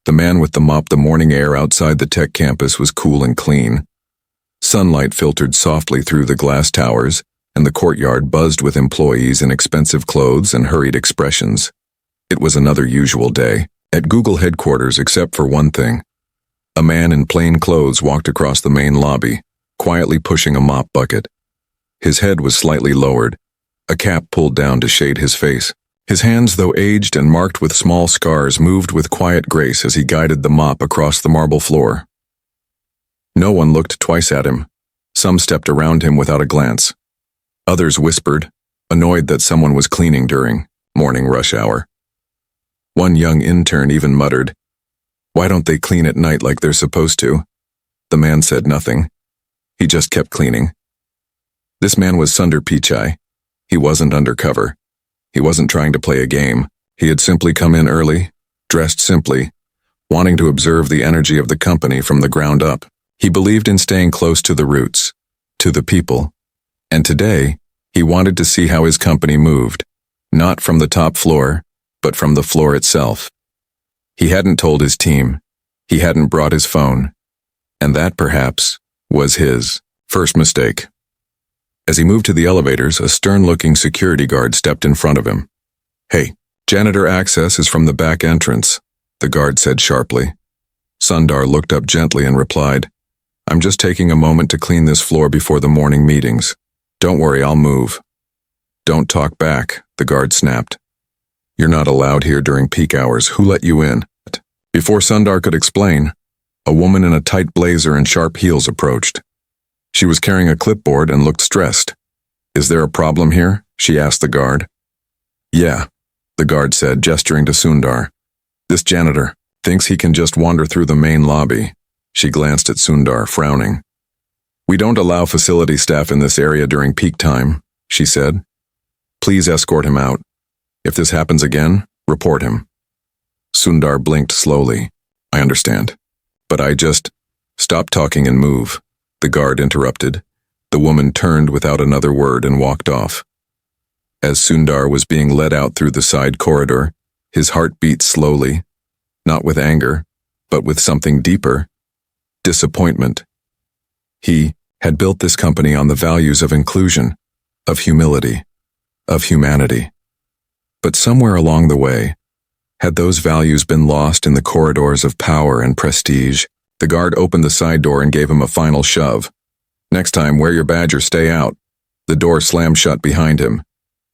The man with the mop. The morning air outside the tech campus was cool and clean. Sunlight filtered softly through the glass towers, and the courtyard buzzed with employees in expensive clothes and hurried expressions. It was another usual day at Google headquarters, except for one thing. A man in plain clothes walked across the main lobby, quietly pushing a mop bucket. His head was slightly lowered, a cap pulled down to shade his face. His hands, though aged and marked with small scars, moved with quiet grace as he guided the mop across the marble floor. No one looked twice at him. Some stepped around him without a glance. Others whispered, annoyed that someone was cleaning during morning rush hour. One young intern even muttered, "Why don't they clean at night like they're supposed to?" The man said nothing. He just kept cleaning. This man was Sundar Pichai. He wasn't undercover. He wasn't trying to play a game. He had simply come in early, dressed simply, wanting to observe the energy of the company from the ground up. He believed in staying close to the roots, to the people. And today, he wanted to see how his company moved, not from the top floor, but from the floor itself. He hadn't told his team. He hadn't brought his phone. And that, perhaps, was his first mistake. As he moved to the elevators, a stern-looking security guard stepped in front of him. "Hey, janitor access is from the back entrance," the guard said sharply. Sundar looked up gently and replied, "I'm just taking a moment to clean this floor before the morning meetings. Don't worry, I'll move." "Don't talk back," the guard snapped. "You're not allowed here during peak hours. Who let you in?" Before Sundar could explain, a woman in a tight blazer and sharp heels approached. She was carrying a clipboard and looked stressed. "Is there a problem here?" she asked the guard. "Yeah," the guard said, gesturing to Sundar. "This janitor thinks he can just wander through the main lobby." She glanced at Sundar, frowning. "We don't allow facility staff in this area during peak time," she said. "Please escort him out. If this happens again, report him." Sundar blinked slowly. "I understand. But I just..." "Stop talking and move," the guard interrupted. The woman turned without another word and walked off. As Sundar was being led out through the side corridor, his heart beat slowly, not with anger, but with something deeper: disappointment. He had built this company on the values of inclusion, of humility, of humanity. But somewhere along the way, had those values been lost in the corridors of power and prestige? The guard opened the side door and gave him a final shove. "Next time, wear your badge or stay out." The door slammed shut behind him.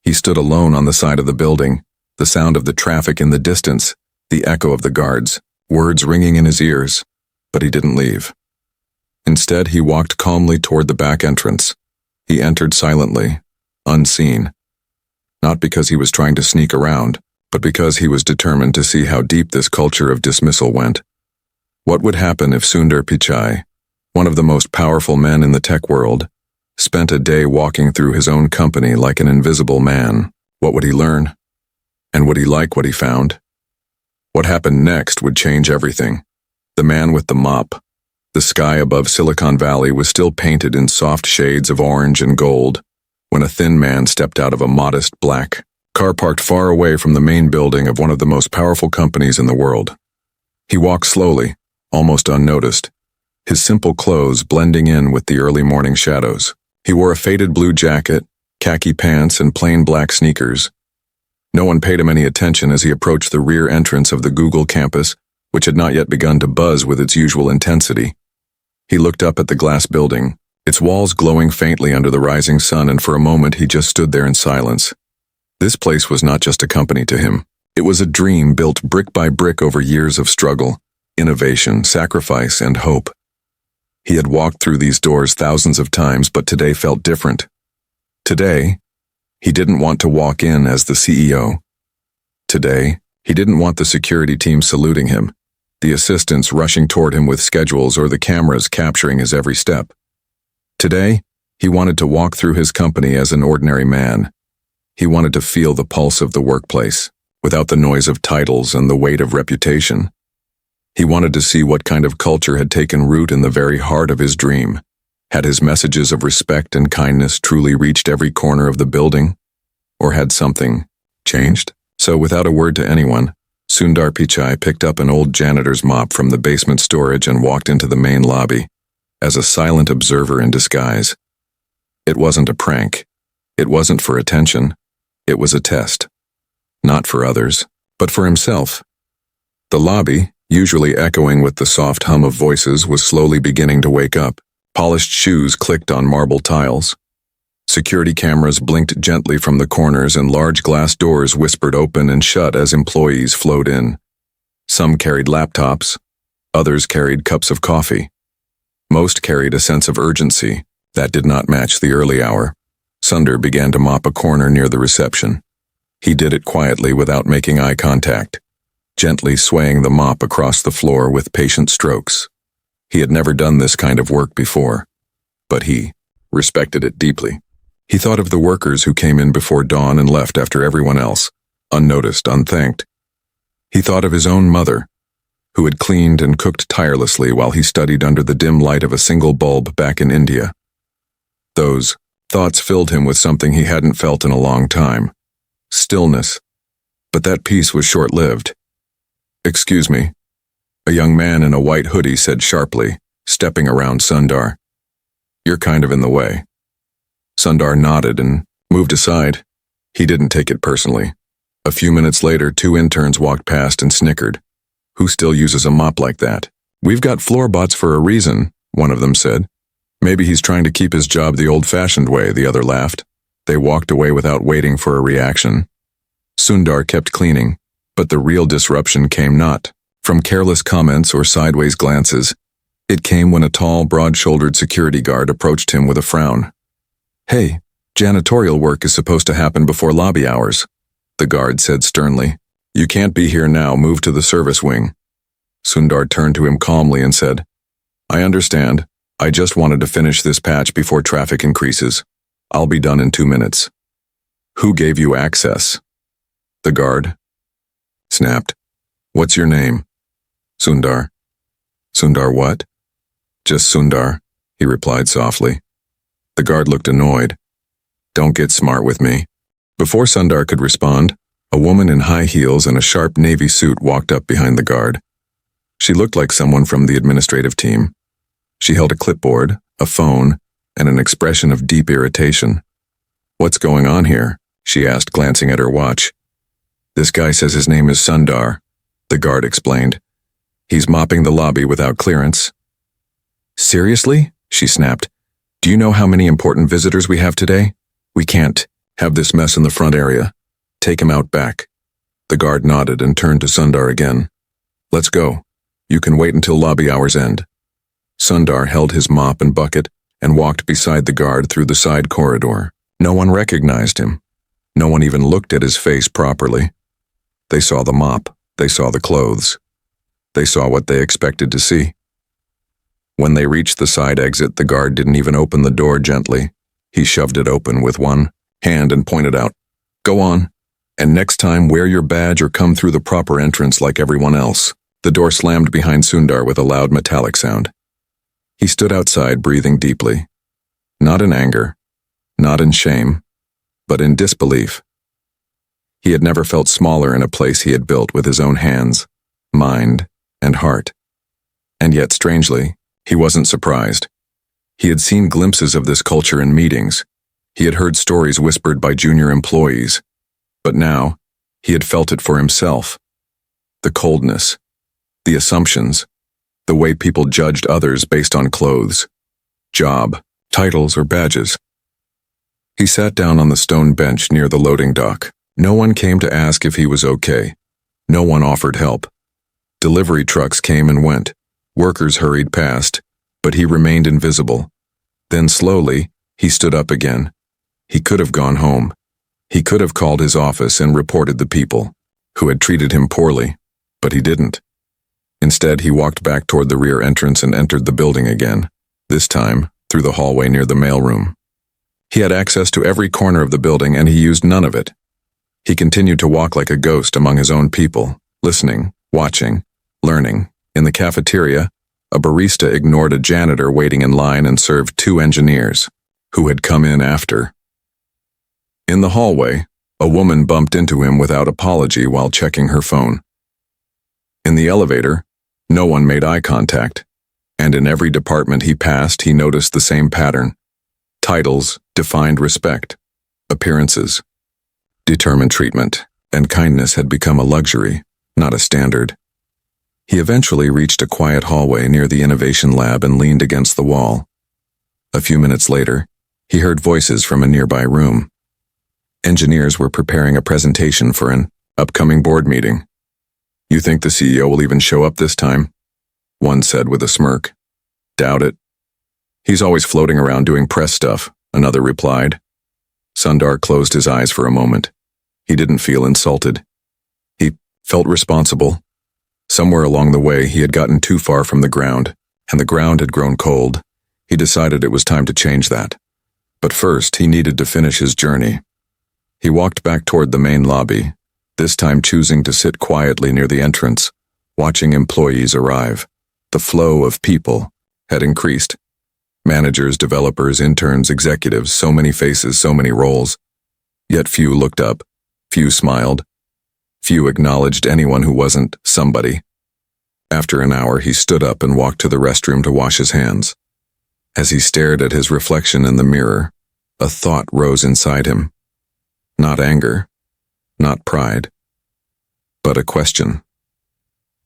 He stood alone on the side of the building, the sound of the traffic in the distance, the echo of the guards, words ringing in his ears. But he didn't leave. Instead, he walked calmly toward the back entrance. He entered silently, unseen. Not because he was trying to sneak around, but because he was determined to see how deep this culture of dismissal went. What would happen if Sundar Pichai, one of the most powerful men in the tech world, spent a day walking through his own company like an invisible man? What would he learn? And would he like what he found? What happened next would change everything. The man with the mop. The sky above Silicon Valley was still painted in soft shades of orange and gold when a thin man stepped out of a modest black car parked far away from the main building of one of the most powerful companies in the world. He walked slowly, almost unnoticed, his simple clothes blending in with the early morning shadows. He wore a faded blue jacket, khaki pants, and plain black sneakers. No one paid him any attention as he approached the rear entrance of the Google campus, which had not yet begun to buzz with its usual intensity. He looked up at the glass building, its walls glowing faintly under the rising sun, and for a moment he just stood there in silence. This place was not just a company to him. It was a dream built brick by brick over years of struggle, innovation, sacrifice, and hope. He had walked through these doors thousands of times, but today felt different. Today, he didn't want to walk in as the CEO. Today, he didn't want the security team saluting him, the assistants rushing toward him with schedules, or the cameras capturing his every step. Today, he wanted to walk through his company as an ordinary man. He wanted to feel the pulse of the workplace, without the noise of titles and the weight of reputation. He wanted to see what kind of culture had taken root in the very heart of his dream. Had his messages of respect and kindness truly reached every corner of the building? Or had something changed? So without a word to anyone, Sundar Pichai picked up an old janitor's mop from the basement storage and walked into the main lobby, as a silent observer in disguise. It wasn't a prank. It wasn't for attention. It was a test. Not for others, but for himself. The lobby, usually echoing with the soft hum of voices, was slowly beginning to wake up. Polished shoes clicked on marble tiles. Security cameras blinked gently from the corners and large glass doors whispered open and shut as employees flowed in. Some carried laptops. Others carried cups of coffee. Most carried a sense of urgency that did not match the early hour. Sundar began to mop a corner near the reception. He did it quietly without making eye contact, gently swaying the mop across the floor with patient strokes. He had never done this kind of work before, but he respected it deeply. He thought of the workers who came in before dawn and left after everyone else, unnoticed, unthanked. He thought of his own mother, who had cleaned and cooked tirelessly while he studied under the dim light of a single bulb back in India. Those thoughts filled him with something he hadn't felt in a long time. Stillness. But that peace was short-lived. "Excuse me," a young man in a white hoodie said sharply, stepping around Sundar. "You're kind of in the way." Sundar nodded and moved aside. He didn't take it personally. A few minutes later, 2 interns walked past and snickered. "Who still uses a mop like that?" "We've got floorbots for a reason," one of them said. "Maybe he's trying to keep his job the old-fashioned way," the other laughed. They walked away without waiting for a reaction. Sundar kept cleaning, but the real disruption came not from careless comments or sideways glances. It came when a tall, broad-shouldered security guard approached him with a frown. "Hey, janitorial work is supposed to happen before lobby hours," the guard said sternly. "You can't be here now, move to the service wing." Sundar turned to him calmly and said, "I understand. I just wanted to finish this patch before traffic increases. I'll be done in 2 minutes." "Who gave you access?" The guard snapped. "What's your name?" "Sundar." "Sundar what?" "Just Sundar," he replied softly. The guard looked annoyed. "Don't get smart with me." Before Sundar could respond, a woman in high heels and a sharp navy suit walked up behind the guard. She looked like someone from the administrative team. She held a clipboard, a phone, and an expression of deep irritation. "What's going on here?" she asked, glancing at her watch. "This guy says his name is Sundar," the guard explained. "He's mopping the lobby without clearance." "Seriously?" she snapped. "Do you know how many important visitors we have today? We can't have this mess in the front area. Take him out back." The guard nodded and turned to Sundar again. "Let's go. You can wait until lobby hours end." Sundar held his mop and bucket and walked beside the guard through the side corridor. No one recognized him. No one even looked at his face properly. They saw the mop. They saw the clothes. They saw what they expected to see. When they reached the side exit, the guard didn't even open the door gently. He shoved it open with one hand and pointed out, "Go on, and next time wear your badge or come through the proper entrance like everyone else." The door slammed behind Sundar with a loud metallic sound. He stood outside, breathing deeply. Not in anger, not in shame, but in disbelief. He had never felt smaller in a place he had built with his own hands, mind, and heart. And yet, strangely, he wasn't surprised. He had seen glimpses of this culture in meetings. He had heard stories whispered by junior employees. But now, he had felt it for himself. The coldness, the assumptions, the way people judged others based on clothes, job, titles, or badges. He sat down on the stone bench near the loading dock. No one came to ask if he was okay. No one offered help. Delivery trucks came and went. Workers hurried past, but he remained invisible. Then slowly, he stood up again. He could have gone home. He could have called his office and reported the people who had treated him poorly, but he didn't. Instead, he walked back toward the rear entrance and entered the building again, this time through the hallway near the mailroom. He had access to every corner of the building, and he used none of it. He continued to walk like a ghost among his own people, listening, watching, learning. In the cafeteria, a barista ignored a janitor waiting in line and served 2 engineers, who had come in after. In the hallway, a woman bumped into him without apology while checking her phone. In the elevator, no one made eye contact, and in every department he passed, he noticed the same pattern. Titles defined respect. Appearances determined treatment, and kindness had become a luxury, not a standard. He eventually reached a quiet hallway near the innovation lab and leaned against the wall. A few minutes later, he heard voices from a nearby room. Engineers were preparing a presentation for an upcoming board meeting. "You think the CEO will even show up this time?" one said with a smirk. "Doubt it. He's always floating around doing press stuff," another replied. Sundar closed his eyes for a moment. He didn't feel insulted. He felt responsible. Somewhere along the way, he had gotten too far from the ground, and the ground had grown cold. He decided it was time to change that. But first, he needed to finish his journey. He walked back toward the main lobby, this time choosing to sit quietly near the entrance, watching employees arrive. The flow of people had increased. Managers, developers, interns, executives, so many faces, so many roles. Yet few looked up, few smiled, few acknowledged anyone who wasn't somebody. After an hour, he stood up and walked to the restroom to wash his hands. As he stared at his reflection in the mirror, a thought rose inside him. Not anger, not pride, but a question.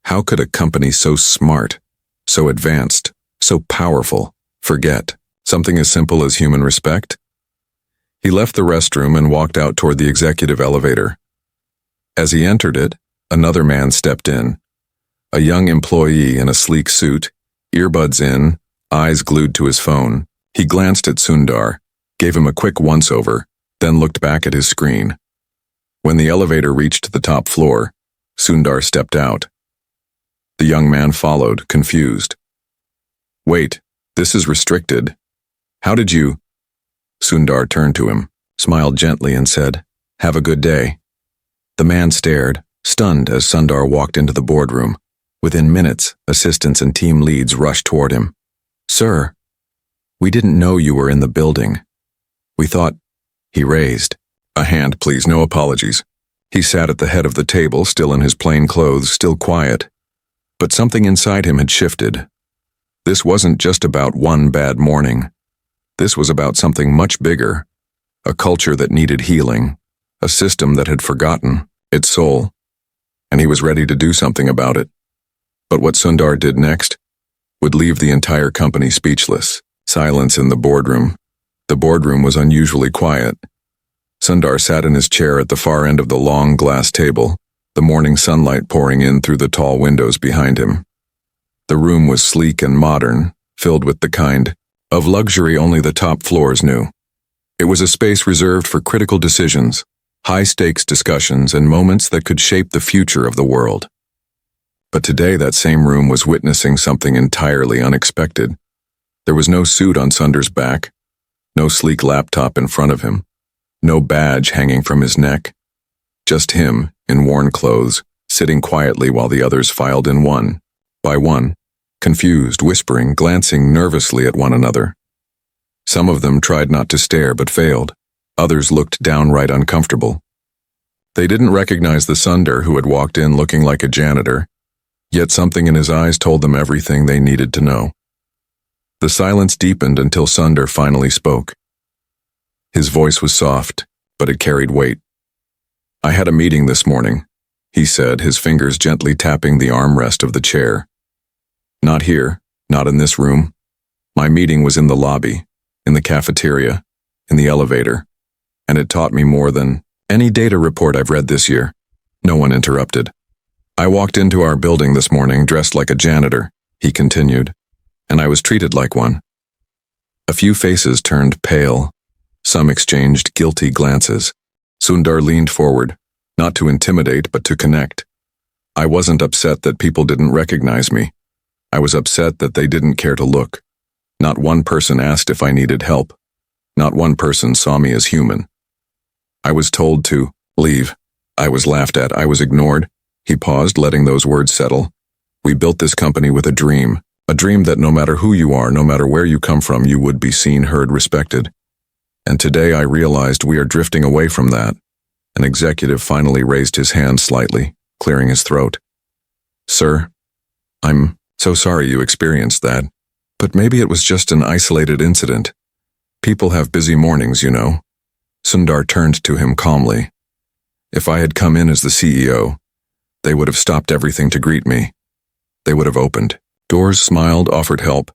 How could a company so smart, so advanced, so powerful, forget something as simple as human respect? He left the restroom and walked out toward the executive elevator. As he entered it, another man stepped in. A young employee in a sleek suit, earbuds in, eyes glued to his phone. He glanced at Sundar, gave him a quick once-over, then looked back at his screen. When the elevator reached the top floor, Sundar stepped out. The young man followed, confused. "Wait, this is restricted. How did you—" Sundar turned to him, smiled gently and said, "Have a good day." The man stared, stunned as Sundar walked into the boardroom. Within minutes, assistants and team leads rushed toward him. "Sir, we didn't know you were in the building. We thought—" He raised. "A hand, please, no apologies." He sat at the head of the table, still in his plain clothes, still quiet. But something inside him had shifted. This wasn't just about one bad morning. This was about something much bigger. A culture that needed healing. A system that had forgotten its soul. And he was ready to do something about it. But what Sundar did next would leave the entire company speechless. Silence in the boardroom. The boardroom was unusually quiet. Sundar sat in his chair at the far end of the long glass table, the morning sunlight pouring in through the tall windows behind him. The room was sleek and modern, filled with the kind of luxury only the top floors knew. It was a space reserved for critical decisions, high-stakes discussions, and moments that could shape the future of the world. But today that same room was witnessing something entirely unexpected. There was no suit on Sundar's back, no sleek laptop in front of him, no badge hanging from his neck. Just him, in worn clothes, sitting quietly while the others filed in one by one, confused, whispering, glancing nervously at one another. Some of them tried not to stare but failed. Others looked downright uncomfortable. They didn't recognize the Sundar who had walked in looking like a janitor, yet something in his eyes told them everything they needed to know. The silence deepened until Sundar finally spoke. His voice was soft, but it carried weight. "I had a meeting this morning," he said, his fingers gently tapping the armrest of the chair. "Not here, not in this room. My meeting was in the lobby, in the cafeteria, in the elevator, and it taught me more than any data report I've read this year." No one interrupted. "I walked into our building this morning dressed like a janitor," he continued, "and I was treated like one." A few faces turned pale. Some exchanged guilty glances. Sundar leaned forward, not to intimidate but to connect. "I wasn't upset that people didn't recognize me. I was upset that they didn't care to look. Not one person asked if I needed help. Not one person saw me as human. I was told to leave. I was laughed at. I was ignored." He paused, letting those words settle. "We built this company with a dream that no matter who you are, no matter where you come from, you would be seen, heard, respected. And today I realized we are drifting away from that." An executive finally raised his hand slightly, clearing his throat. Sir, I'm so sorry you experienced that, but maybe it was just an isolated incident. People have busy mornings, you know. Sundar turned to him calmly. If I had come in as the CEO, they would have stopped everything to greet me. They would have opened doors, smiled, offered help.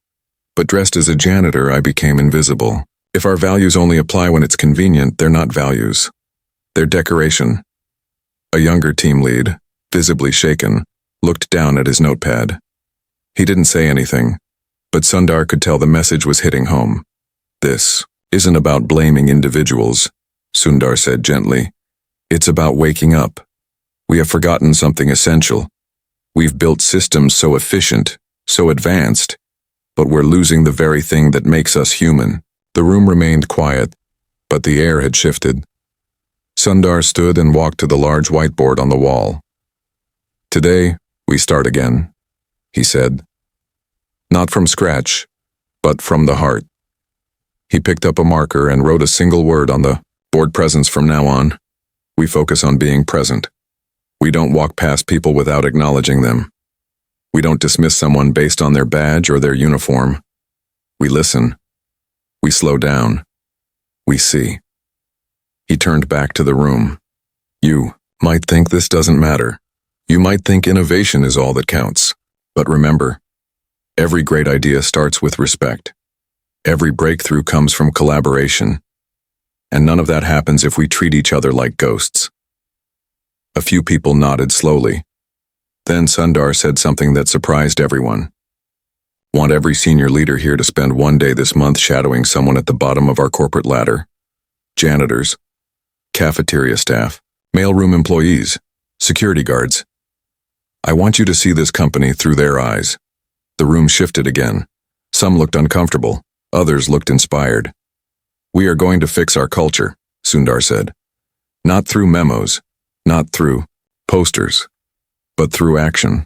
But dressed as a janitor, I became invisible. If our values only apply when it's convenient, they're not values. They're decoration. A younger team lead, visibly shaken, looked down at his notepad. He didn't say anything, but Sundar could tell the message was hitting home. This isn't about blaming individuals, Sundar said gently. It's about waking up. We have forgotten something essential. We've built systems so efficient, so advanced, but we're losing the very thing that makes us human. The room remained quiet, but the air had shifted. Sundar stood and walked to the large whiteboard on the wall. Today, we start again, he said. Not from scratch, but from the heart. He picked up a marker and wrote a single word on the board. Presence. From now on, we focus on being present. We don't walk past people without acknowledging them. We don't dismiss someone based on their badge or their uniform. We listen. We slow down. We see. He turned back to the room. You might think this doesn't matter. You might think innovation is all that counts. But remember, every great idea starts with respect. Every breakthrough comes from collaboration. And none of that happens if we treat each other like ghosts. A few people nodded slowly. Then Sundar said something that surprised everyone. Want every senior leader here to spend one day this month shadowing someone at the bottom of our corporate ladder. Janitors, cafeteria staff, mailroom employees, security guards. I want you to see this company through their eyes. The room shifted again. Some looked uncomfortable, others looked inspired. We are going to fix our culture, Sundar said. Not through memos, not through posters, but through action.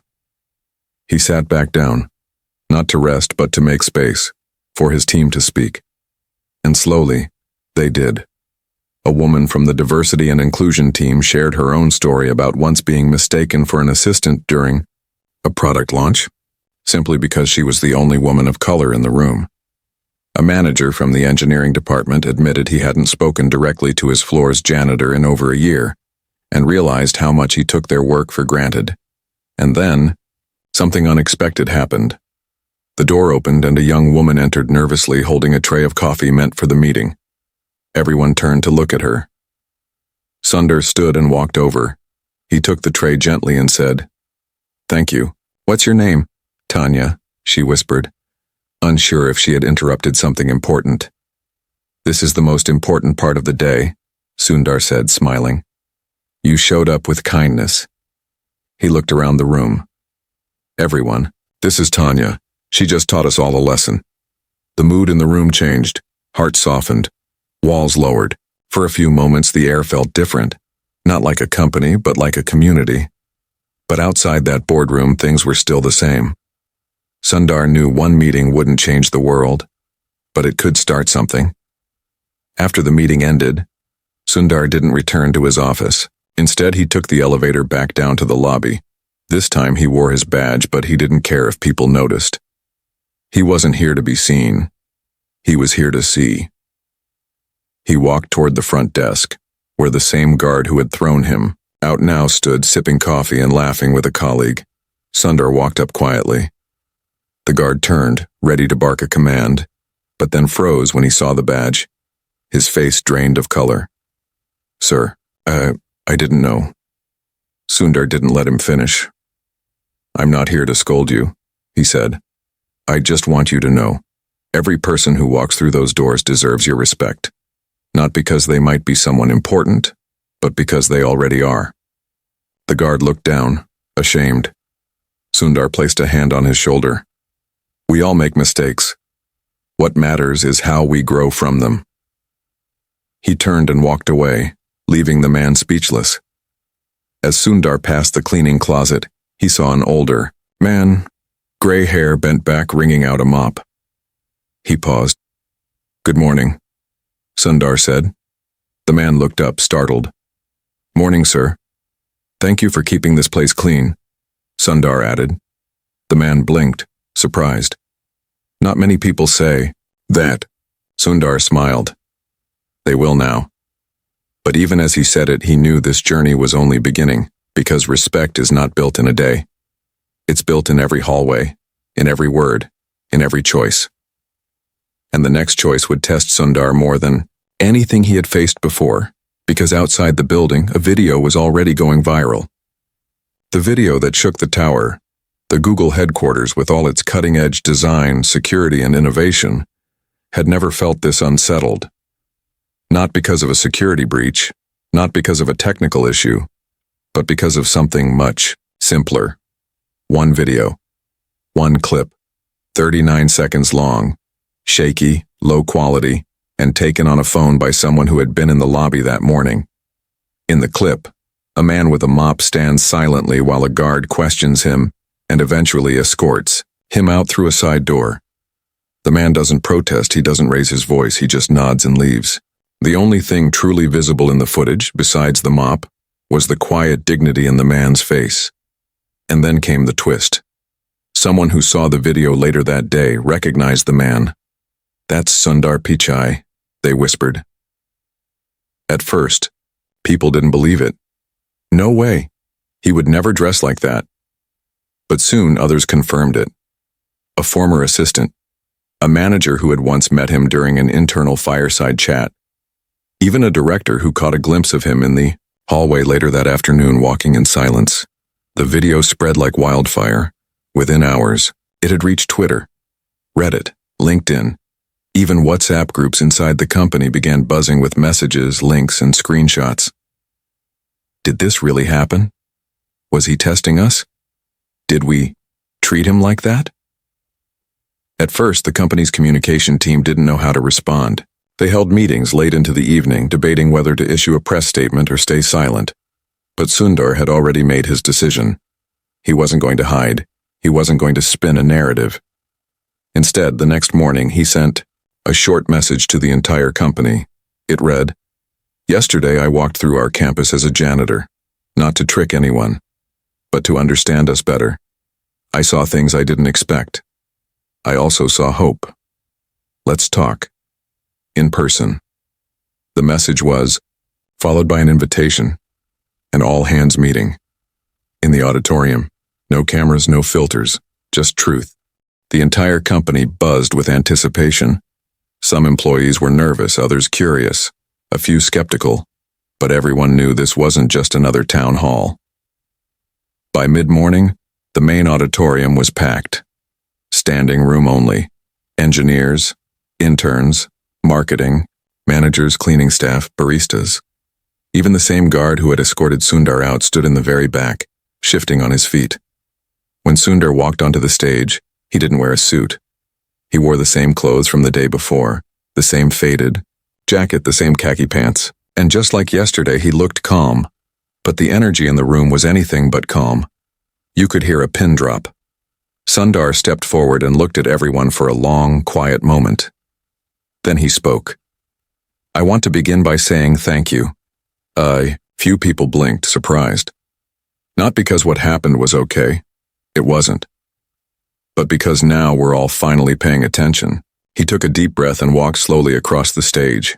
He sat back down, not to rest but to make space, for his team to speak. And slowly, they did. A woman from the diversity and inclusion team shared her own story about once being mistaken for an assistant during a product launch, simply because she was the only woman of color in the room. A manager from the engineering department admitted he hadn't spoken directly to his floor's janitor in over a year, and realized how much he took their work for granted. And then, something unexpected happened. The door opened and a young woman entered nervously holding a tray of coffee meant for the meeting. Everyone turned to look at her. Sundar stood and walked over. He took the tray gently and said, "Thank you. What's your name?" "Tanya," she whispered, unsure if she had interrupted something important. "This is the most important part of the day," Sundar said, smiling. "You showed up with kindness." He looked around the room. "Everyone, this is Tanya. She just taught us all a lesson." The mood in the room changed. Hearts softened. Walls lowered. For a few moments the air felt different. Not like a company, but like a community. But outside that boardroom things were still the same. Sundar knew one meeting wouldn't change the world, but it could start something. After the meeting ended, Sundar didn't return to his office. Instead, he took the elevator back down to the lobby. This time he wore his badge, but he didn't care if people noticed. He wasn't here to be seen. He was here to see. He walked toward the front desk, where the same guard who had thrown him out now stood sipping coffee and laughing with a colleague. Sundar walked up quietly. The guard turned, ready to bark a command, but then froze when he saw the badge. His face drained of color. "Sir, I didn't know." Sundar didn't let him finish. "I'm not here to scold you," he said. "I just want you to know, every person who walks through those doors deserves your respect. Not because they might be someone important, but because they already are." The guard looked down, ashamed. Sundar placed a hand on his shoulder. "We all make mistakes. What matters is how we grow from them." He turned and walked away, leaving the man speechless. As Sundar passed the cleaning closet, he saw an older man, gray hair bent back, wringing out a mop. He paused. "Good morning," Sundar said. The man looked up, startled. "Morning, sir. Thank you for keeping this place clean." Sundar added. The man blinked, surprised. Not many people say that. Sundar smiled. They will now. But even as he said it, he knew this journey was only beginning, because respect is not built in a day. It's built in every hallway, in every word, in every choice. And the next choice would test Sundar more than anything he had faced before, because outside the building, a video was already going viral. The video that shook the tower, the Google headquarters with all its cutting-edge design, security, and innovation, had never felt this unsettled. Not because of a security breach, not because of a technical issue, but because of something much simpler. One video, one clip, 39 seconds long, shaky, low quality, and taken on a phone by someone who had been in the lobby that morning. In the clip, a man with a mop stands silently while a guard questions him and eventually escorts him out through a side door. The man doesn't protest, he doesn't raise his voice, he just nods and leaves. The only thing truly visible in the footage, besides the mop, was the quiet dignity in the man's face. And then came the twist. Someone who saw the video later that day recognized the man. That's Sundar Pichai, they whispered. At first, people didn't believe it. No way. He would never dress like that. But soon others confirmed it. A former assistant, a manager who had once met him during an internal fireside chat, even a director who caught a glimpse of him in the hallway later that afternoon walking in silence. The video spread like wildfire. Within hours, it had reached Twitter, Reddit, LinkedIn. Even WhatsApp groups inside the company began buzzing with messages, links, and screenshots. Did this really happen? Was he testing us? Did we treat him like that? At first, the company's communication team didn't know how to respond. They held meetings late into the evening, debating whether to issue a press statement or stay silent. But Sundar had already made his decision. He wasn't going to hide. He wasn't going to spin a narrative. Instead, the next morning, he sent a short message to the entire company. It read, "Yesterday I walked through our campus as a janitor, not to trick anyone, but to understand us better. I saw things I didn't expect. I also saw hope. Let's talk. In person." The message was followed by an invitation, an all-hands meeting. In the auditorium, no cameras, no filters, just truth. The entire company buzzed with anticipation. Some employees were nervous, others curious, a few skeptical, but everyone knew this wasn't just another town hall. By mid-morning, the main auditorium was packed. Standing room only. Engineers, interns, marketing, managers, cleaning staff, baristas. Even the same guard who had escorted Sundar out stood in the very back, shifting on his feet. When Sundar walked onto the stage, he didn't wear a suit. He wore the same clothes from the day before, the same faded jacket, the same khaki pants, and just like yesterday, he looked calm. But the energy in the room was anything but calm. You could hear a pin drop. Sundar stepped forward and looked at everyone for a long, quiet moment. Then he spoke. "I want to begin by saying thank you." Few people blinked, surprised. Not because what happened was okay. It wasn't. But because now we're all finally paying attention. He took a deep breath and walked slowly across the stage.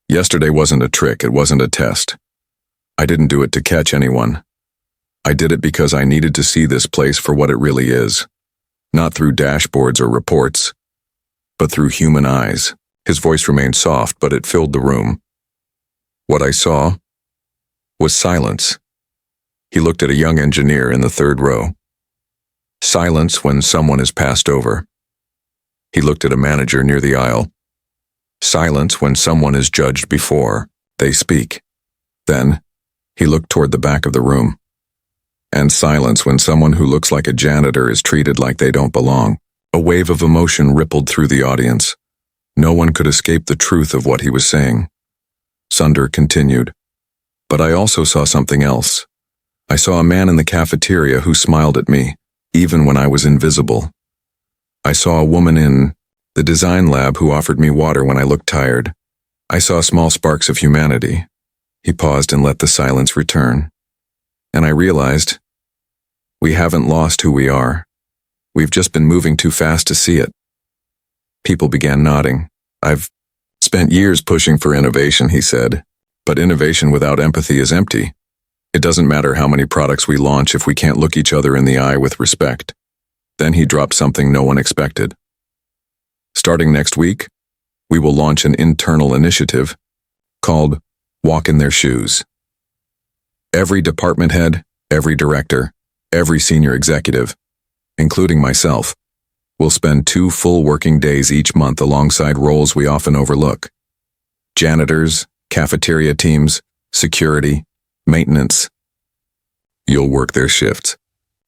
Yesterday wasn't a trick, it wasn't a test. I didn't do it to catch anyone. I did it because I needed to see this place for what it really is. Not through dashboards or reports, but through human eyes. His voice remained soft, but it filled the room. What I saw was silence. He looked at a young engineer in the third row. Silence when someone is passed over. He looked at a manager near the aisle. Silence when someone is judged before they speak. Then, he looked toward the back of the room. And silence when someone who looks like a janitor is treated like they don't belong. A wave of emotion rippled through the audience. No one could escape the truth of what he was saying. Sundar continued. But I also saw something else. I saw a man in the cafeteria who smiled at me, even when I was invisible. I saw a woman in the design lab who offered me water when I looked tired. I saw small sparks of humanity. He paused and let the silence return. And I realized, We haven't lost who we are. We've just been moving too fast to see it. People began nodding. I've spent years pushing for innovation, he said. But innovation without empathy is empty. It doesn't matter how many products we launch if we can't look each other in the eye with respect. Then he dropped something no one expected. Starting next week, we will launch an internal initiative called Walk in Their Shoes. Every department head, every director, every senior executive, including myself, will spend 2 full working days each month alongside roles we often overlook. Janitors, cafeteria teams, security, maintenance. You'll work their shifts,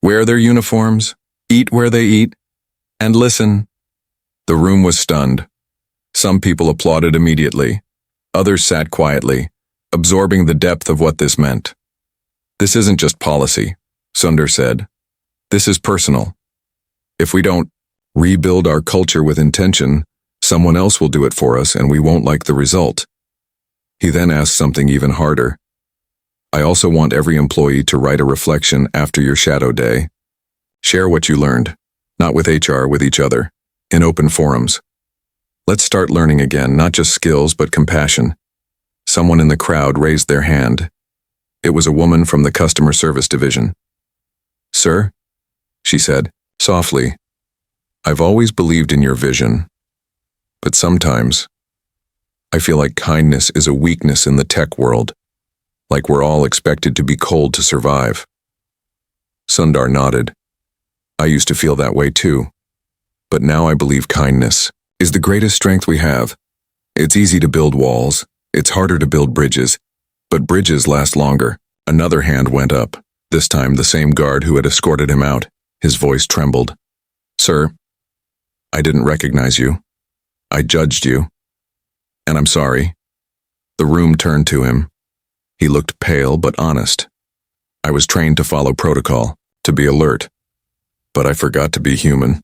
wear their uniforms, eat where they eat, and listen. The room was stunned. Some people applauded immediately. Others sat quietly, absorbing the depth of what this meant. This isn't just policy, Sundar said. This is personal. If we don't rebuild our culture with intention, someone else will do it for us and we won't like the result. He then asked something even harder. I also want every employee to write a reflection after your shadow day. Share what you learned, not with HR, with each other, in open forums. Let's start learning again, not just skills, but compassion. Someone in the crowd raised their hand. It was a woman from the customer service division. Sir, she said, softly, I've always believed in your vision, but sometimes I feel like kindness is a weakness in the tech world, like we're all expected to be cold to survive. Sundar nodded. I used to feel that way too, but now I believe kindness is the greatest strength we have. It's easy to build walls, it's harder to build bridges, but bridges last longer. Another hand went up, this time the same guard who had escorted him out. His voice trembled. Sir, I didn't recognize you. I judged you. And I'm sorry. The room turned to him. He looked pale but honest. I was trained to follow protocol, to be alert. But I forgot to be human.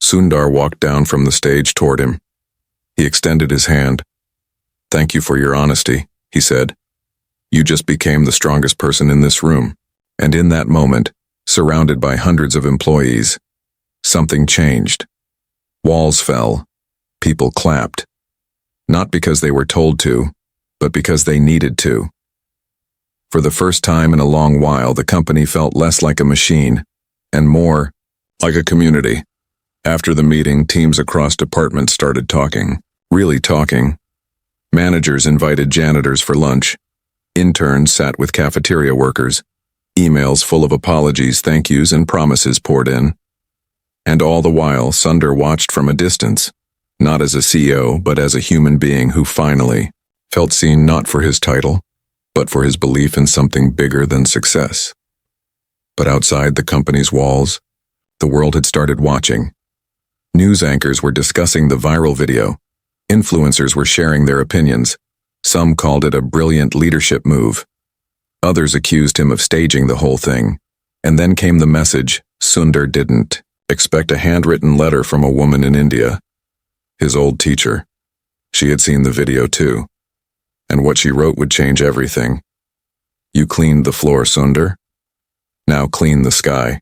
Sundar walked down from the stage toward him. He extended his hand. Thank you for your honesty, he said. You just became the strongest person in this room. And in that moment, surrounded by hundreds of employees, something changed. Walls fell. People clapped. Not because they were told to, but because they needed to. For the first time in a long while, the company felt less like a machine and more like a community. After the meeting, teams across departments started talking, really talking. Managers invited janitors for lunch. Interns sat with cafeteria workers. Emails full of apologies, thank yous, and promises poured in. And all the while, Sundar watched from a distance, not as a CEO, but as a human being who finally felt seen not for his title, but for his belief in something bigger than success. But outside the company's walls, the world had started watching. News anchors were discussing the viral video. Influencers were sharing their opinions. Some called it a brilliant leadership move. Others accused him of staging the whole thing. And then came the message, Sundar didn't expect a handwritten letter from a woman in India. His old teacher. She had seen the video too. And what she wrote would change everything. You cleaned the floor, Sundar. Now clean the sky.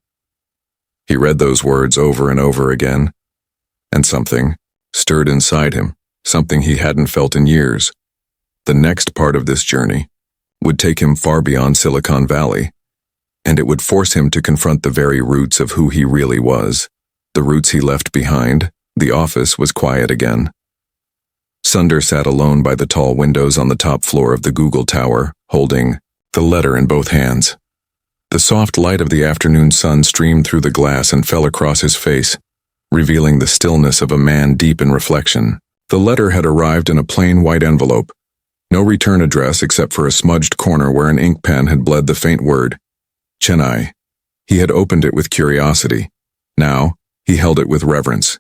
He read those words over and over again. And something stirred inside him, something he hadn't felt in years. The next part of this journey would take him far beyond Silicon Valley, and it would force him to confront the very roots of who he really was. The roots he left behind. The office was quiet again. Sundar sat alone by the tall windows on the top floor of the Google Tower, holding the letter in both hands. The soft light of the afternoon sun streamed through the glass and fell across his face, revealing the stillness of a man deep in reflection. The letter had arrived in a plain white envelope. No return address except for a smudged corner where an ink pen had bled the faint word, Chennai. He had opened it with curiosity. Now, he held it with reverence.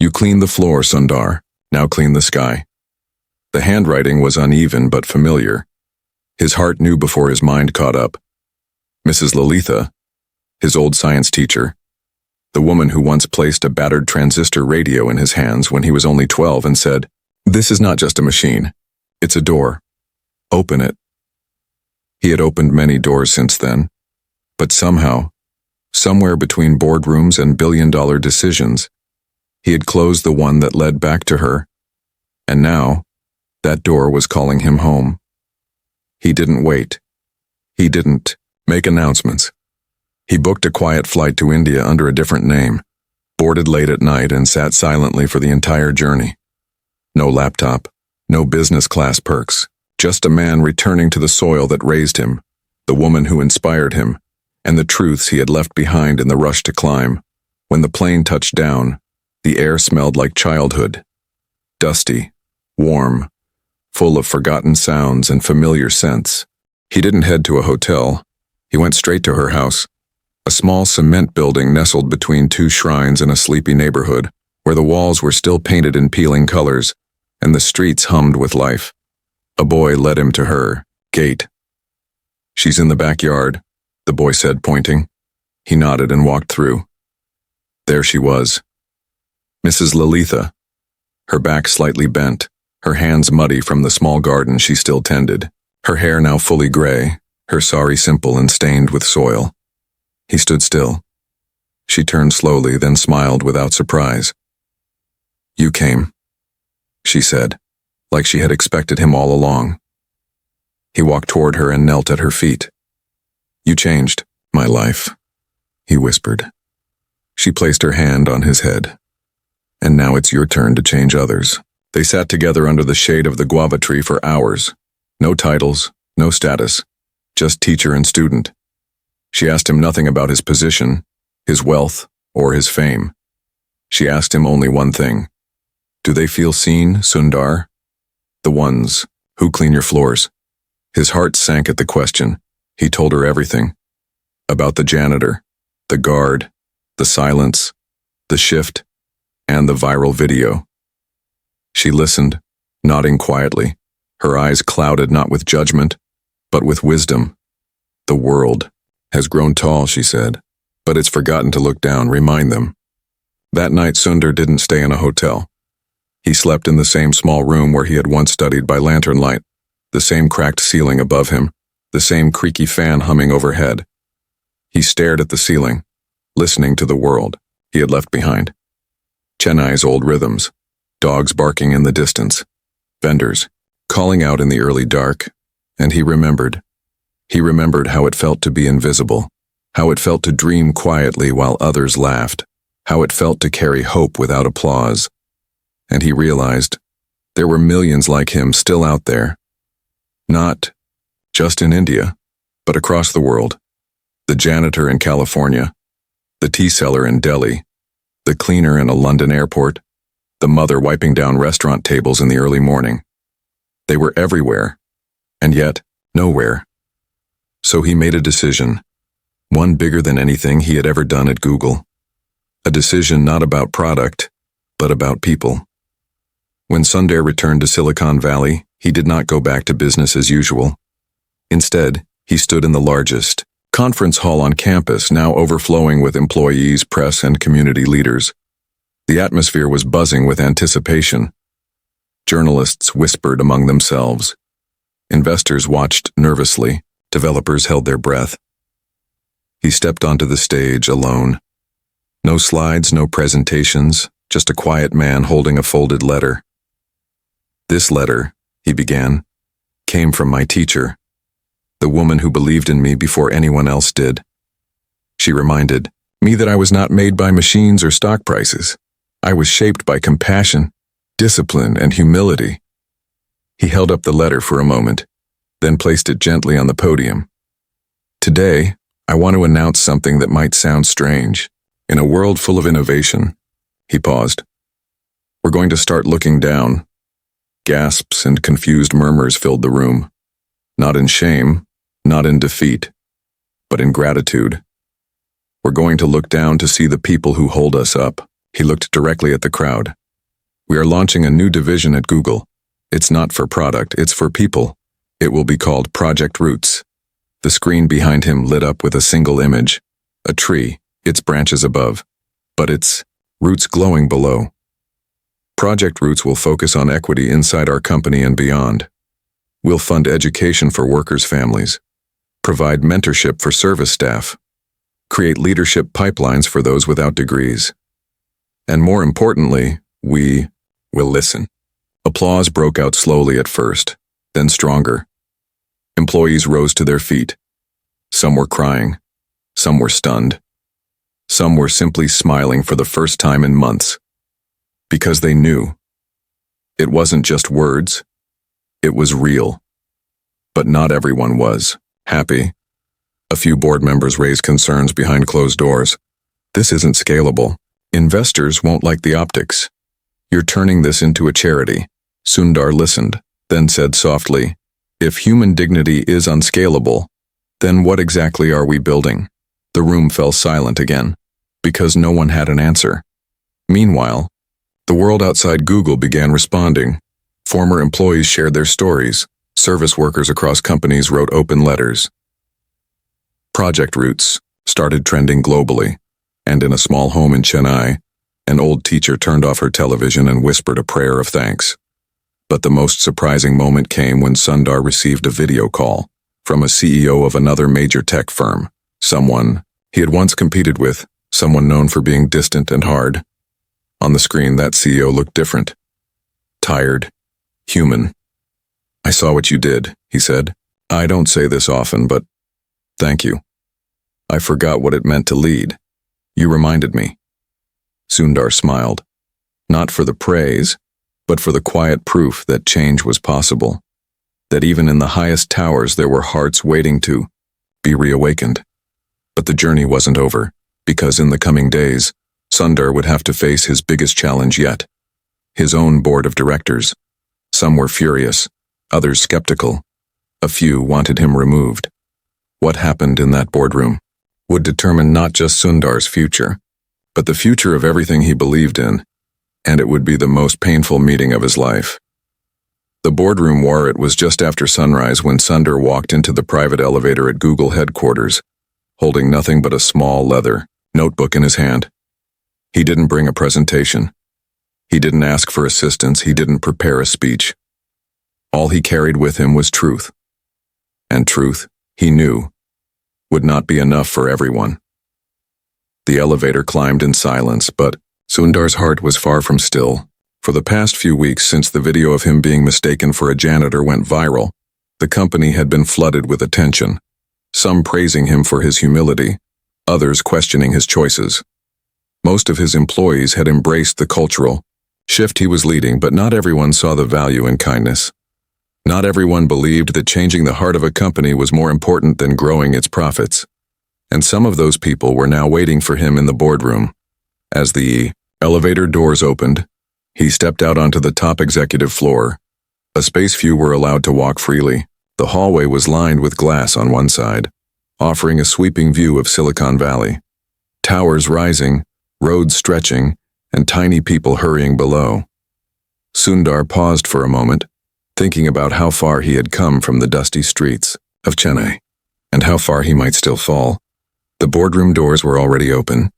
You cleaned the floor, Sundar. Now clean the sky. The handwriting was uneven but familiar. His heart knew before his mind caught up. Mrs. Lalitha, his old science teacher, the woman who once placed a battered transistor radio in his hands when he was only 12 and said, "This is not just a machine. It's a door. Open it." He had opened many doors since then, but somehow, somewhere between boardrooms and billion-dollar decisions. He had closed the one that led back to her, and now, that door was calling him home. He didn't wait. He didn't make announcements. He booked a quiet flight to India under a different name, boarded late at night, and sat silently for the entire journey. No laptop, no business class perks, just a man returning to the soil that raised him, the woman who inspired him, and the truths he had left behind in the rush to climb. When the plane touched down, the air smelled like childhood, dusty, warm, full of forgotten sounds and familiar scents. He didn't head to a hotel. He went straight to her house, a small cement building nestled between two shrines in a sleepy neighborhood, where the walls were still painted in peeling colors, and the streets hummed with life. A boy led him to her gate. "She's in the backyard," the boy said, pointing. He nodded and walked through. There she was, Mrs. Lalitha, her back slightly bent, her hands muddy from the small garden she still tended, her hair now fully gray, her sari simple and stained with soil. He stood still. She turned slowly, then smiled without surprise. "You came," she said, like she had expected him all along. He walked toward her and knelt at her feet. "You changed my life," he whispered. She placed her hand on his head. "And now it's your turn to change others." They sat together under the shade of the guava tree for hours. No titles, no status, just teacher and student. She asked him nothing about his position, his wealth, or his fame. She asked him only one thing. "Do they feel seen, Sundar? The ones who clean your floors?" His heart sank at the question. He told her everything. About the janitor, the guard, the silence, the shift, and the viral video. She listened, nodding quietly, her eyes clouded not with judgment, but with wisdom. "The world has grown tall," she said, "but it's forgotten to look down, remind them." That night Sundar didn't stay in a hotel. He slept in the same small room where he had once studied by lantern light, the same cracked ceiling above him, the same creaky fan humming overhead. He stared at the ceiling, listening to the world he had left behind. Chennai's old rhythms, dogs barking in the distance, vendors calling out in the early dark, and he remembered. He remembered how it felt to be invisible, how it felt to dream quietly while others laughed, how it felt to carry hope without applause. And he realized there were millions like him still out there. Not just in India, but across the world. The janitor in California, the tea seller in Delhi, the cleaner in a London airport, the mother wiping down restaurant tables in the early morning. They were everywhere, and yet nowhere. So he made a decision, one bigger than anything he had ever done at Google. A decision not about product, but about people. When Sundar returned to Silicon Valley, he did not go back to business as usual. Instead, he stood in the largest conference hall on campus, now overflowing with employees, press, and community leaders. The atmosphere was buzzing with anticipation. Journalists whispered among themselves. Investors watched nervously. Developers held their breath. He stepped onto the stage alone. No slides, no presentations, just a quiet man holding a folded letter. "This letter," he began, "came from my teacher, the woman who believed in me before anyone else did. She reminded me that I was not made by machines or stock prices. I was shaped by compassion, discipline, and humility." He held up the letter for a moment, then placed it gently on the podium. "Today, I want to announce something that might sound strange. In a world full of innovation," he paused, "we're going to start looking down." Gasps and confused murmurs filled the room. Not in shame, not in defeat, but in gratitude. "We're going to look down to see the people who hold us up." He looked directly at the crowd. "We are launching a new division at Google. It's not for product, it's for people. It will be called Project Roots." The screen behind him lit up with a single image, a tree, its branches above, but its roots glowing below. Project Roots will focus on equity inside our company and beyond. We'll fund education for workers' families, provide mentorship for service staff, create leadership pipelines for those without degrees. And more importantly, we will listen. Applause broke out slowly at first, then stronger. Employees rose to their feet. Some were crying. Some were stunned. Some were simply smiling for the first time in months. Because they knew. It wasn't just words. It was real. But not everyone was happy. A few board members raised concerns behind closed doors. This isn't scalable. Investors won't like the optics. You're turning this into a charity. Sundar listened, then said softly, "If human dignity is unscalable, then what exactly are we building?" The room fell silent again, because no one had an answer. Meanwhile, the world outside Google began responding. Former employees shared their stories. Service workers across companies wrote open letters. Project routes started trending globally, and in a small home in Chennai, an old teacher turned off her television and whispered a prayer of thanks. But the most surprising moment came when Sundar received a video call from a CEO of another major tech firm, someone he had once competed with, someone known for being distant and hard. On the screen, that CEO looked different. Tired. Human. "I saw what you did," he said. "I don't say this often, but thank you. I forgot what it meant to lead. You reminded me." Sundar smiled. Not for the praise, but for the quiet proof that change was possible. That even in the highest towers there were hearts waiting to be reawakened. But the journey wasn't over, because in the coming days, Sundar would have to face his biggest challenge yet. His own board of directors. Some were furious, others skeptical. A few wanted him removed. What happened in that boardroom would determine not just Sundar's future, but the future of everything he believed in, and it would be the most painful meeting of his life. The boardroom war. It was just after sunrise when Sundar walked into the private elevator at Google headquarters, holding nothing but a small leather notebook in his hand. He didn't bring a presentation. He didn't ask for assistance. He didn't prepare a speech. All he carried with him was truth. And truth, he knew, would not be enough for everyone. The elevator climbed in silence, but Sundar's heart was far from still. For the past few weeks since the video of him being mistaken for a janitor went viral, the company had been flooded with attention, some praising him for his humility, others questioning his choices. Most of his employees had embraced the cultural shift he was leading, but not everyone saw the value in kindness. Not everyone believed that changing the heart of a company was more important than growing its profits. And some of those people were now waiting for him in the boardroom. As the elevator doors opened, he stepped out onto the top executive floor. A space few were allowed to walk freely. The hallway was lined with glass on one side, offering a sweeping view of Silicon Valley. Towers rising, roads stretching, and tiny people hurrying below. Sundar paused for a moment, thinking about how far he had come from the dusty streets of Chennai, and how far he might still fall. The boardroom doors were already open.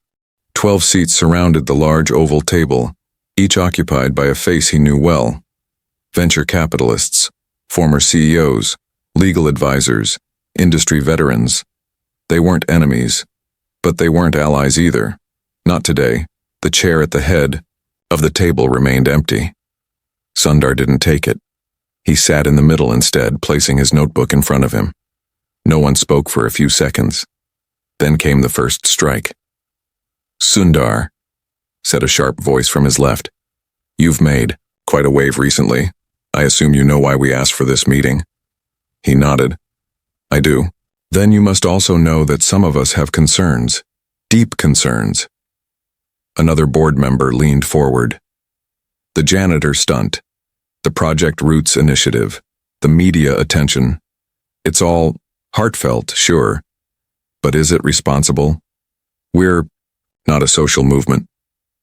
12 seats surrounded the large oval table, each occupied by a face he knew well. Venture capitalists, former CEOs, legal advisors, industry veterans. They weren't enemies, but they weren't allies either. Not today. The chair at the head of the table remained empty. Sundar didn't take it. He sat in the middle instead, placing his notebook in front of him. No one spoke for a few seconds. Then came the first strike. "Sundar," said a sharp voice from his left. "You've made quite a wave recently. I assume you know why we asked for this meeting." He nodded. "I do." "Then you must also know that some of us have concerns. Deep concerns." Another board member leaned forward. The janitor stunt, the Project Roots initiative, the media attention. It's all heartfelt, sure. But is it responsible? We're not a social movement.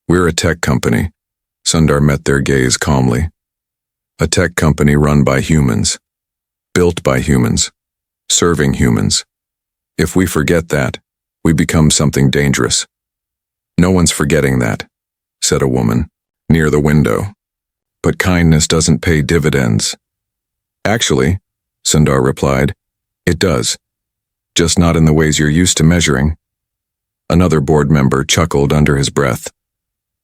We're a tech company. Sundar met their gaze calmly. A tech company run by humans, built by humans, serving humans. If we forget that, we become something dangerous. "No one's forgetting that," said a woman, near the window. "But kindness doesn't pay dividends." "Actually," Sundar replied, "it does. Just not in the ways you're used to measuring." Another board member chuckled under his breath.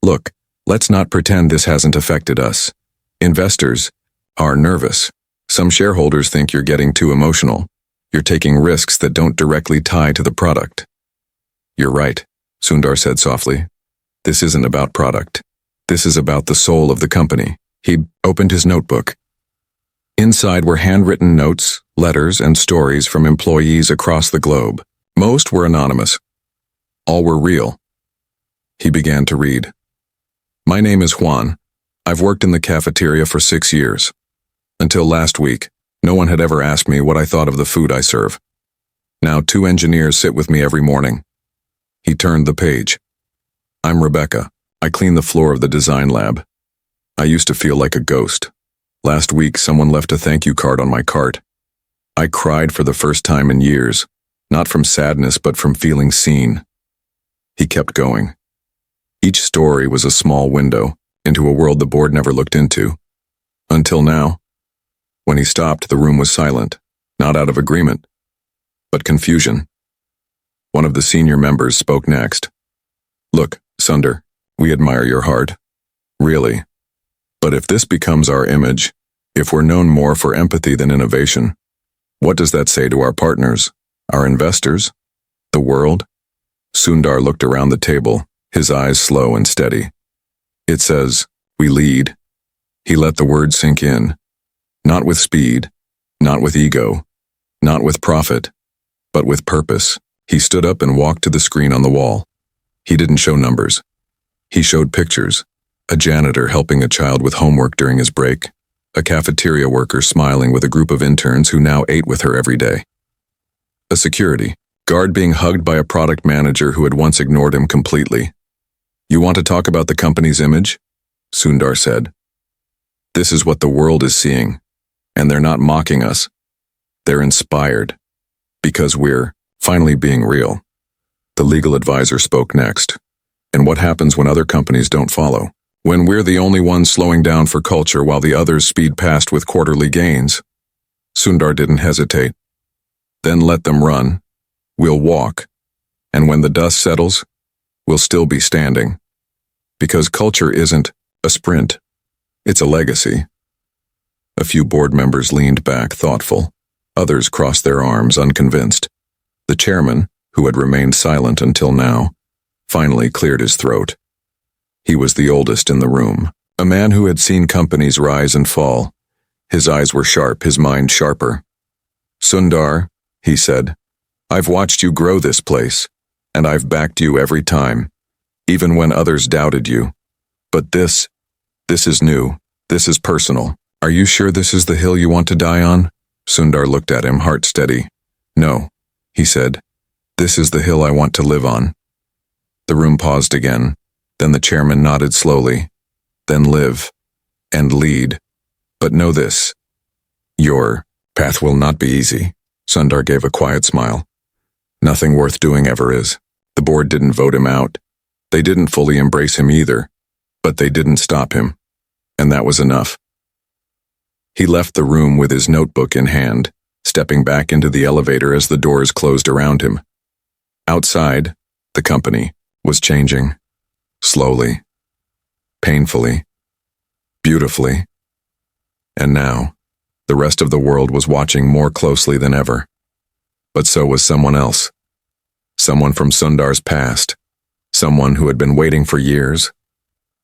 Look, let's not pretend this hasn't affected us. Investors are nervous. Some shareholders think you're getting too emotional. You're taking risks that don't directly tie to the product. You're right, Sundar said softly. This isn't about product. This is about the soul of the company. He opened his notebook. Inside were handwritten notes, letters, and stories from employees across the globe. Most were anonymous. All were real. He began to read. My name is Juan. I've worked in the cafeteria for 6 years. Until last week, no one had ever asked me what I thought of the food I serve. Now 2 engineers sit with me every morning. He turned the page. I'm Rebecca. I clean the floor of the design lab. I used to feel like a ghost. Last week, someone left a thank you card on my cart. I cried for the first time in years, not from sadness but from feeling seen. He kept going. Each story was a small window into a world the board never looked into. Until now. When he stopped, the room was silent, not out of agreement, but confusion. One of the senior members spoke next. Look, Sundar, we admire your heart. Really. But if this becomes our image, if we're known more for empathy than innovation, what does that say to our partners, our investors, the world? Sundar looked around the table, his eyes slow and steady. It says, we lead. He let the word sink in. Not with speed, not with ego, not with profit, but with purpose. He stood up and walked to the screen on the wall. He didn't show numbers. He showed pictures. A janitor helping a child with homework during his break. A cafeteria worker smiling with a group of interns who now ate with her every day. A security guard being hugged by a product manager who had once ignored him completely. You want to talk about the company's image? Sundar said. This is what the world is seeing. And they're not mocking us. They're inspired. Because we're finally being real. The legal advisor spoke next. And what happens when other companies don't follow? When we're the only ones slowing down for culture while the others speed past with quarterly gains? Sundar didn't hesitate. Then let them run. We'll walk. And when the dust settles, we'll still be standing. Because culture isn't a sprint. It's a legacy. A few board members leaned back, thoughtful. Others crossed their arms, unconvinced. The chairman, who had remained silent until now, finally cleared his throat. He was the oldest in the room, a man who had seen companies rise and fall. His eyes were sharp, his mind sharper. Sundar, he said, I've watched you grow this place, and I've backed you every time, even when others doubted you. But this is new, this is personal. Are you sure this is the hill you want to die on? Sundar looked at him, heart steady. No, he said. This is the hill I want to live on. The room paused again. Then the chairman nodded slowly. Then live. And lead. But know this. Your path will not be easy. Sundar gave a quiet smile. Nothing worth doing ever is. The board didn't vote him out. They didn't fully embrace him either. But they didn't stop him. And that was enough. He left the room with his notebook in hand, stepping back into the elevator as the doors closed around him. Outside, the company was changing. Slowly. Painfully. Beautifully. And now, the rest of the world was watching more closely than ever. But so was someone else. Someone from Sundar's past. Someone who had been waiting for years.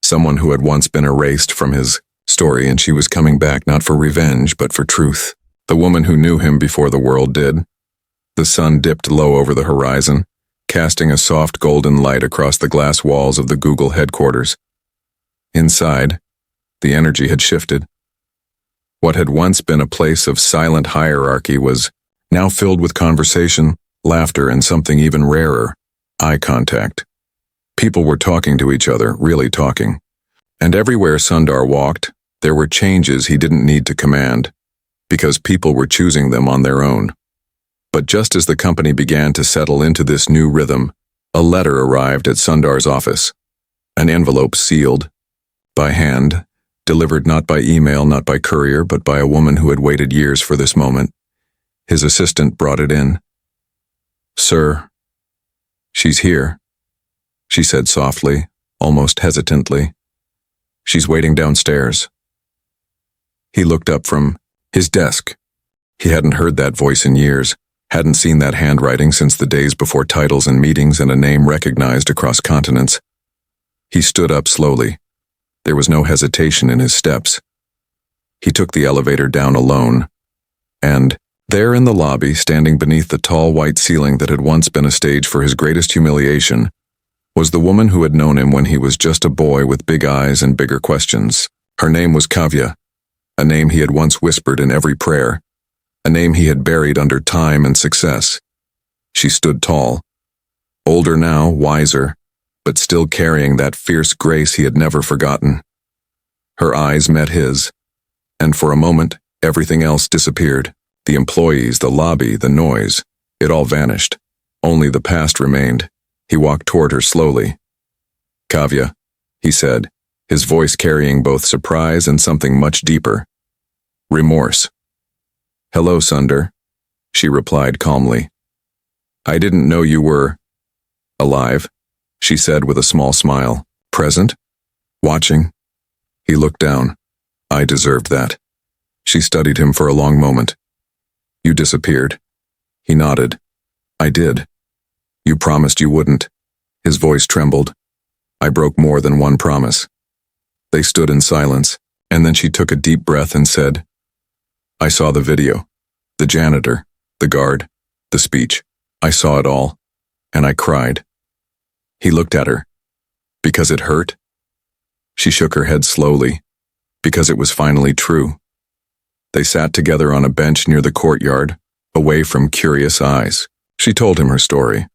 Someone who had once been erased from his story, and she was coming back not for revenge, but for truth. The woman who knew him before the world did. The sun dipped low over the horizon, casting a soft golden light across the glass walls of the Google headquarters. Inside, the energy had shifted. What had once been a place of silent hierarchy was now filled with conversation, laughter, and something even rarer, eye contact. People were talking to each other, really talking. And everywhere Sundar walked, there were changes he didn't need to command, because people were choosing them on their own. But just as the company began to settle into this new rhythm, a letter arrived at Sundar's office. An envelope sealed, by hand, delivered not by email, not by courier, but by a woman who had waited years for this moment. His assistant brought it in. Sir, she's here, she said softly, almost hesitantly. She's waiting downstairs. He looked up from his desk. He hadn't heard that voice in years, hadn't seen that handwriting since the days before titles and meetings and a name recognized across continents. He stood up slowly. There was no hesitation in his steps. He took the elevator down alone, and there in the lobby, standing beneath the tall white ceiling that had once been a stage for his greatest humiliation, was the woman who had known him when he was just a boy with big eyes and bigger questions. Her name was Kavya, a name he had once whispered in every prayer, a name he had buried under time and success. She stood tall, older now, wiser, but still carrying that fierce grace he had never forgotten. Her eyes met his, and for a moment, everything else disappeared. The employees, the lobby, the noise, it all vanished. Only the past remained. He walked toward her slowly. "Kavya," he said, his voice carrying both surprise and something much deeper. Remorse. "Hello, Sundar," she replied calmly. "I didn't know you were alive," she said with a small smile. "Present? Watching?" He looked down. "I deserved that." She studied him for a long moment. "You disappeared." He nodded. "I did. You promised you wouldn't." His voice trembled. "I broke more than one promise." They stood in silence, and then she took a deep breath and said, "I saw the video, the janitor, the guard, the speech. I saw it all, and I cried." He looked at her. "Because it hurt?" She shook her head slowly. "Because it was finally true." They sat together on a bench near the courtyard, away from curious eyes. She told him her story.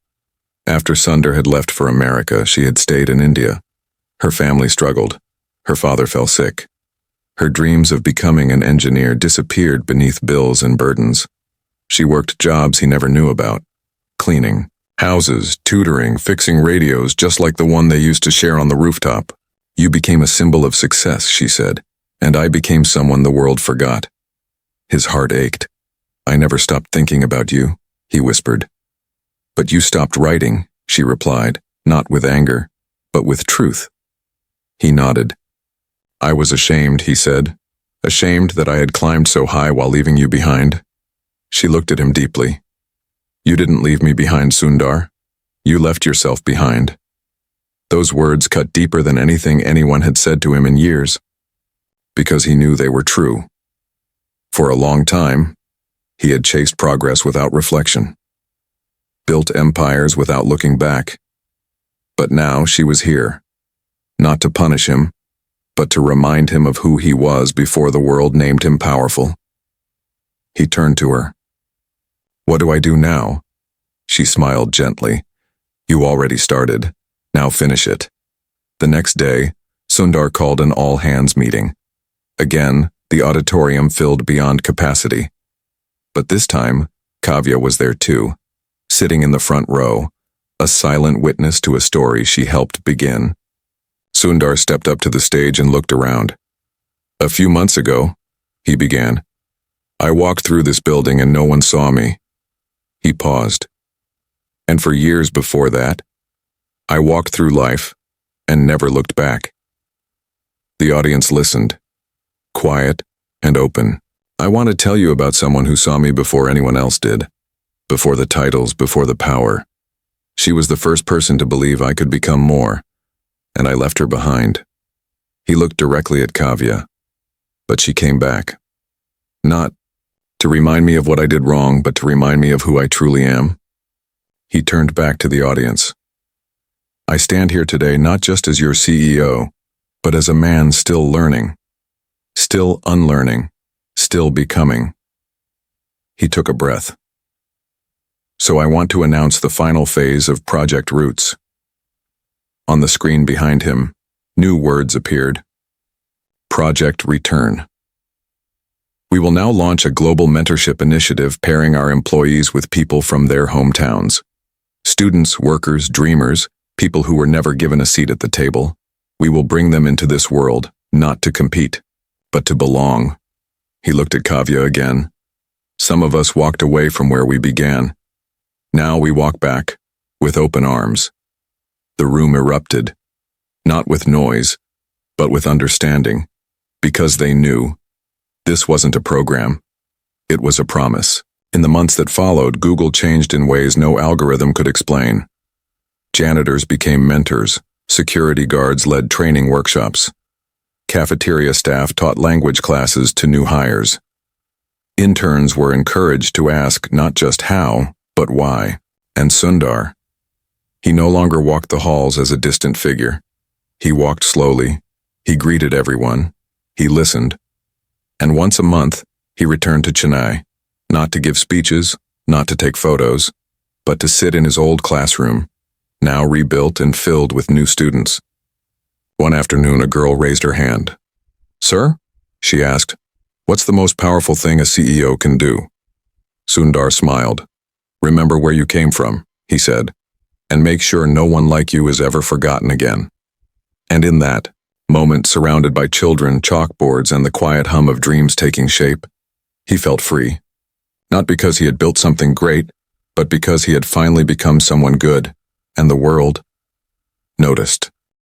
After Sundar had left for America, she had stayed in India. Her family struggled. Her father fell sick. Her dreams of becoming an engineer disappeared beneath bills and burdens. She worked jobs he never knew about. Cleaning, houses, tutoring, fixing radios just like the one they used to share on the rooftop. "You became a symbol of success," she said, "and I became someone the world forgot." His heart ached. "I never stopped thinking about you," he whispered. "But you stopped writing," she replied, not with anger, but with truth. He nodded. "I was ashamed," he said, "ashamed that I had climbed so high while leaving you behind." She looked at him deeply. "You didn't leave me behind, Sundar. You left yourself behind." Those words cut deeper than anything anyone had said to him in years, because he knew they were true. For a long time, he had chased progress without reflection, built empires without looking back. But now she was here, not to punish him, but to remind him of who he was before the world named him powerful. He turned to her. "What do I do now?" She smiled gently. "You already started. Now finish it." The next day, Sundar called an all-hands meeting. Again, the auditorium filled beyond capacity. But this time, Kavya was there too, sitting in the front row, a silent witness to a story she helped begin. Sundar stepped up to the stage and looked around. "A few months ago," he began, "I walked through this building and no one saw me." He paused. "And for years before that, I walked through life and never looked back." The audience listened, quiet and open. "I want to tell you about someone who saw me before anyone else did. Before the titles, before the power. She was the first person to believe I could become more, and I left her behind." He looked directly at Kavya, but she came back. "Not to remind me of what I did wrong, but to remind me of who I truly am." He turned back to the audience. "I stand here today not just as your CEO, but as a man still learning, still unlearning, still becoming." He took a breath. "So I want to announce the final phase of Project Roots." On the screen behind him, new words appeared. Project Return. "We will now launch a global mentorship initiative pairing our employees with people from their hometowns. Students, workers, dreamers, people who were never given a seat at the table. We will bring them into this world, not to compete, but to belong." He looked at Kavya again. "Some of us walked away from where we began. Now we walk back, with open arms. The room erupted, not with noise, but with understanding, because they knew this wasn't a program. It was a promise. In the months that followed, Google changed in ways no algorithm could explain. Janitors became mentors, security guards led training workshops. Cafeteria staff taught language classes to new hires. Interns were encouraged to ask not just how, but why. And Sundar, he no longer walked the halls as a distant figure. He walked slowly, he greeted everyone, he listened. And once a month, he returned to Chennai, not to give speeches, not to take photos, but to sit in his old classroom, now rebuilt and filled with new students. One afternoon, a girl raised her hand. "Sir?" she asked. "What's the most powerful thing a CEO can do?" Sundar smiled. "Remember where you came from," he said, "and make sure no one like you is ever forgotten again." And in that moment, surrounded by children, chalkboards, and the quiet hum of dreams taking shape, he felt free. Not because he had built something great, but because he had finally become someone good, and the world noticed.